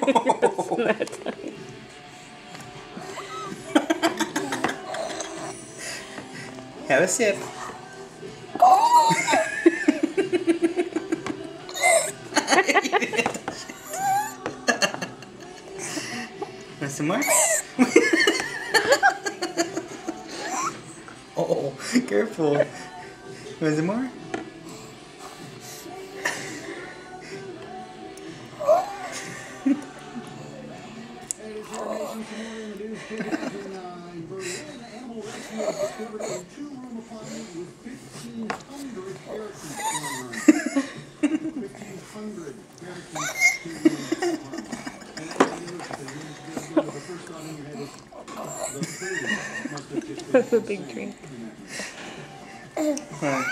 Not time. Have a sip. Want some more? Oh, careful. Want some more? That's a big drink. Huh.